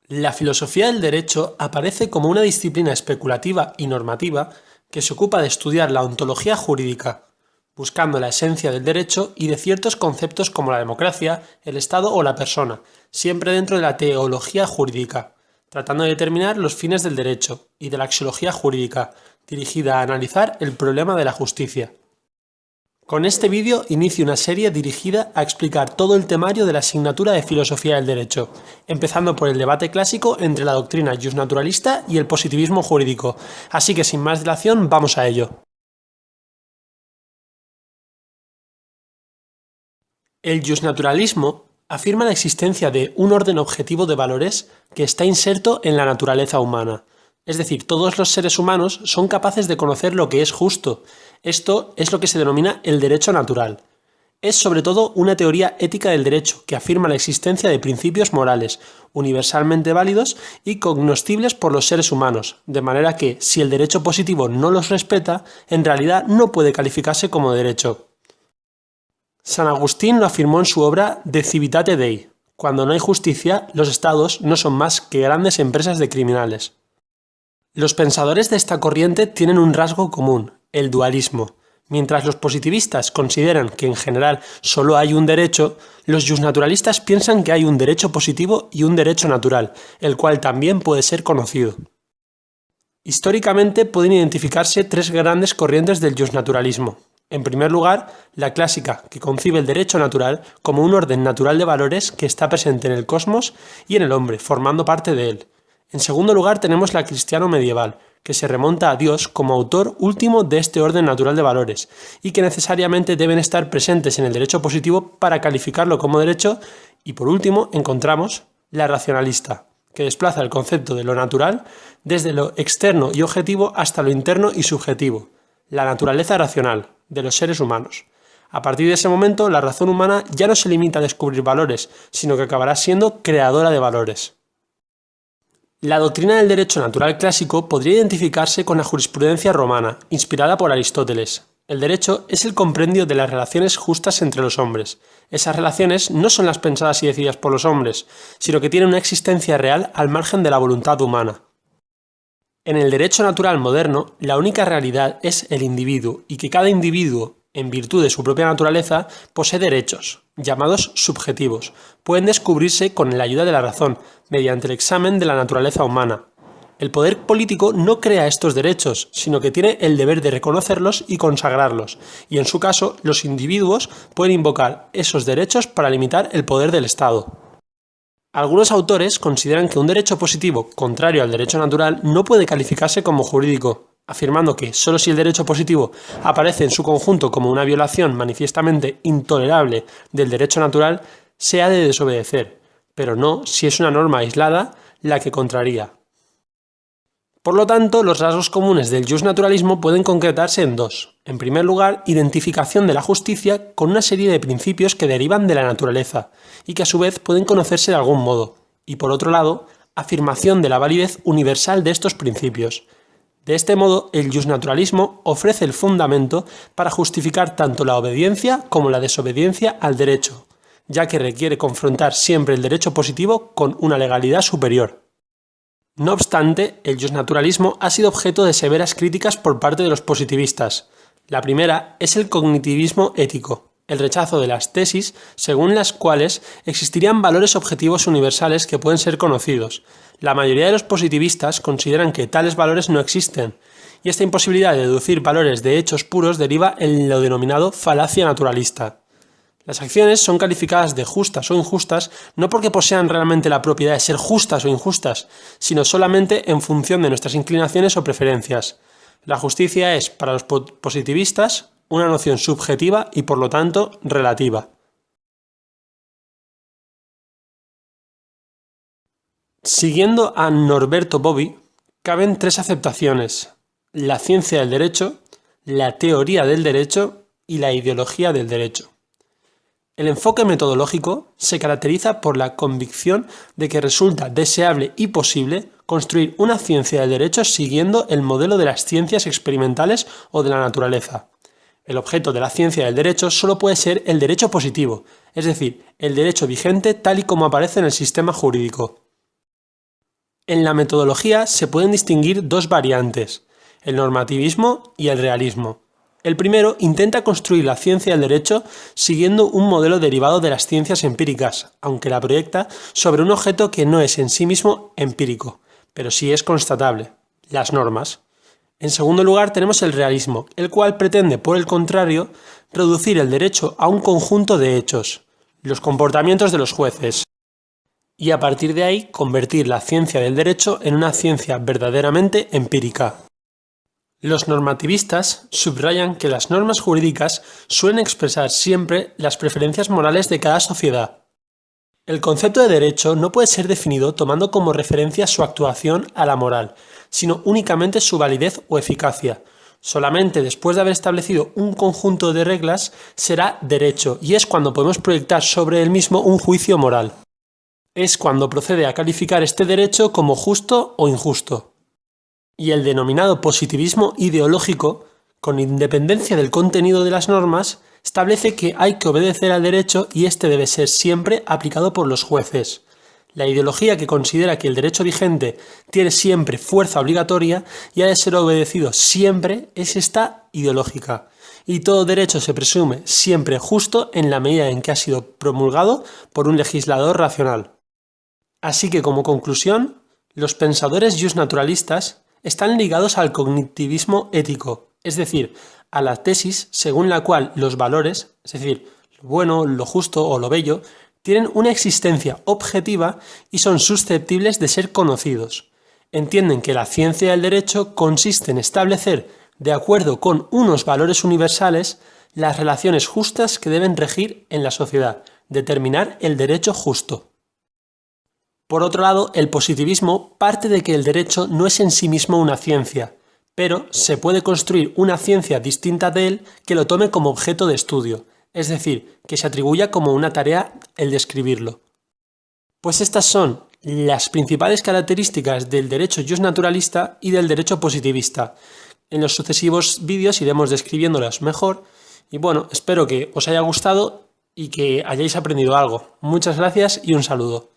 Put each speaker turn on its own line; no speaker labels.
La filosofía del derecho aparece como una disciplina especulativa y normativa que se ocupa de estudiar la ontología jurídica, buscando la esencia del derecho y de ciertos conceptos como la democracia, el Estado o la persona, siempre dentro de la teología jurídica, tratando de determinar los fines del derecho, y de la axiología jurídica, dirigida a analizar el problema de la justicia. Con este vídeo inicio una serie dirigida a explicar todo el temario de la asignatura de Filosofía del Derecho, empezando por el debate clásico entre la doctrina justnaturalista y el positivismo jurídico, así que sin más dilación vamos a ello. El justnaturalismo afirma la existencia de un orden objetivo de valores que está inserto en la naturaleza humana. Es decir, todos los seres humanos son capaces de conocer lo que es justo. Esto es lo que se denomina el derecho natural. Es sobre todo una teoría ética del derecho que afirma la existencia de principios morales, universalmente válidos y cognoscibles por los seres humanos, de manera que, si el derecho positivo no los respeta, en realidad no puede calificarse como derecho. San Agustín lo afirmó en su obra De Civitate Dei: cuando no hay justicia, los estados no son más que grandes empresas de criminales. Los pensadores de esta corriente tienen un rasgo común, el dualismo. Mientras los positivistas consideran que en general solo hay un derecho, los justnaturalistas piensan que hay un derecho positivo y un derecho natural, el cual también puede ser conocido. Históricamente pueden identificarse tres grandes corrientes del justnaturalismo. En primer lugar, la clásica, que concibe el derecho natural como un orden natural de valores que está presente en el cosmos y en el hombre, formando parte de él. En segundo lugar tenemos la cristiano-medieval, que se remonta a Dios como autor último de este orden natural de valores, y que necesariamente deben estar presentes en el derecho positivo para calificarlo como derecho, y por último encontramos la racionalista, que desplaza el concepto de lo natural desde lo externo y objetivo hasta lo interno y subjetivo, la naturaleza racional de los seres humanos. A partir de ese momento, la razón humana ya no se limita a descubrir valores, sino que acabará siendo creadora de valores. La doctrina del derecho natural clásico podría identificarse con la jurisprudencia romana, inspirada por Aristóteles. El derecho es el compendio de las relaciones justas entre los hombres. Esas relaciones no son las pensadas y decididas por los hombres, sino que tienen una existencia real al margen de la voluntad humana. En el derecho natural moderno, la única realidad es el individuo, y que cada individuo, en virtud de su propia naturaleza, posee derechos, llamados subjetivos. Pueden descubrirse con la ayuda de la razón, mediante el examen de la naturaleza humana. El poder político no crea estos derechos, sino que tiene el deber de reconocerlos y consagrarlos, y en su caso, los individuos pueden invocar esos derechos para limitar el poder del Estado. Algunos autores consideran que un derecho positivo, contrario al derecho natural, no puede calificarse como jurídico, afirmando que solo si el derecho positivo aparece en su conjunto como una violación manifiestamente intolerable del derecho natural, se ha de desobedecer, pero no si es una norma aislada la que contraría. Por lo tanto, los rasgos comunes del justnaturalismo pueden concretarse en dos. En primer lugar, identificación de la justicia con una serie de principios que derivan de la naturaleza y que a su vez pueden conocerse de algún modo. Y por otro lado, afirmación de la validez universal de estos principios. De este modo, el justnaturalismo ofrece el fundamento para justificar tanto la obediencia como la desobediencia al derecho, ya que requiere confrontar siempre el derecho positivo con una legalidad superior. No obstante, el justnaturalismo ha sido objeto de severas críticas por parte de los positivistas. La primera es el cognitivismo ético, el rechazo de las tesis según las cuales existirían valores objetivos universales que pueden ser conocidos. La mayoría de los positivistas consideran que tales valores no existen, y esta imposibilidad de deducir valores de hechos puros deriva en lo denominado falacia naturalista. Las acciones son calificadas de justas o injustas no porque posean realmente la propiedad de ser justas o injustas, sino solamente en función de nuestras inclinaciones o preferencias. La justicia es, para los positivistas, una noción subjetiva y por lo tanto relativa. Siguiendo a Norberto Bobbio, caben tres aceptaciones: la ciencia del derecho, la teoría del derecho y la ideología del derecho. El enfoque metodológico se caracteriza por la convicción de que resulta deseable y posible construir una ciencia del derecho siguiendo el modelo de las ciencias experimentales o de la naturaleza. El objeto de la ciencia del derecho solo puede ser el derecho positivo, es decir, el derecho vigente tal y como aparece en el sistema jurídico. En la metodología se pueden distinguir dos variantes, el normativismo y el realismo. El primero intenta construir la ciencia del derecho siguiendo un modelo derivado de las ciencias empíricas, aunque la proyecta sobre un objeto que no es en sí mismo empírico, pero sí es constatable, las normas. En segundo lugar tenemos el realismo, el cual pretende, por el contrario, reducir el derecho a un conjunto de hechos, los comportamientos de los jueces, y a partir de ahí convertir la ciencia del derecho en una ciencia verdaderamente empírica. Los normativistas subrayan que las normas jurídicas suelen expresar siempre las preferencias morales de cada sociedad. El concepto de derecho no puede ser definido tomando como referencia su actuación a la moral, sino únicamente su validez o eficacia. Solamente después de haber establecido un conjunto de reglas será derecho, y es cuando podemos proyectar sobre él mismo un juicio moral. Es cuando procede a calificar este derecho como justo o injusto. Y el denominado positivismo ideológico, con independencia del contenido de las normas, establece que hay que obedecer al derecho y este debe ser siempre aplicado por los jueces. La ideología que considera que el derecho vigente tiene siempre fuerza obligatoria y ha de ser obedecido siempre es esta ideológica. Y todo derecho se presume siempre justo en la medida en que ha sido promulgado por un legislador racional. Así que como conclusión, los pensadores justnaturalistas están ligados al cognitivismo ético, es decir, a la tesis según la cual los valores, es decir, lo bueno, lo justo o lo bello, tienen una existencia objetiva y son susceptibles de ser conocidos. Entienden que la ciencia del derecho consiste en establecer, de acuerdo con unos valores universales, las relaciones justas que deben regir en la sociedad, determinar el derecho justo. Por otro lado, el positivismo parte de que el derecho no es en sí mismo una ciencia, pero se puede construir una ciencia distinta de él que lo tome como objeto de estudio, es decir, que se atribuya como una tarea el describirlo. Pues estas son las principales características del derecho justnaturalista y del derecho positivista. En los sucesivos vídeos iremos describiéndolas mejor y bueno, espero que os haya gustado y que hayáis aprendido algo. Muchas gracias y un saludo.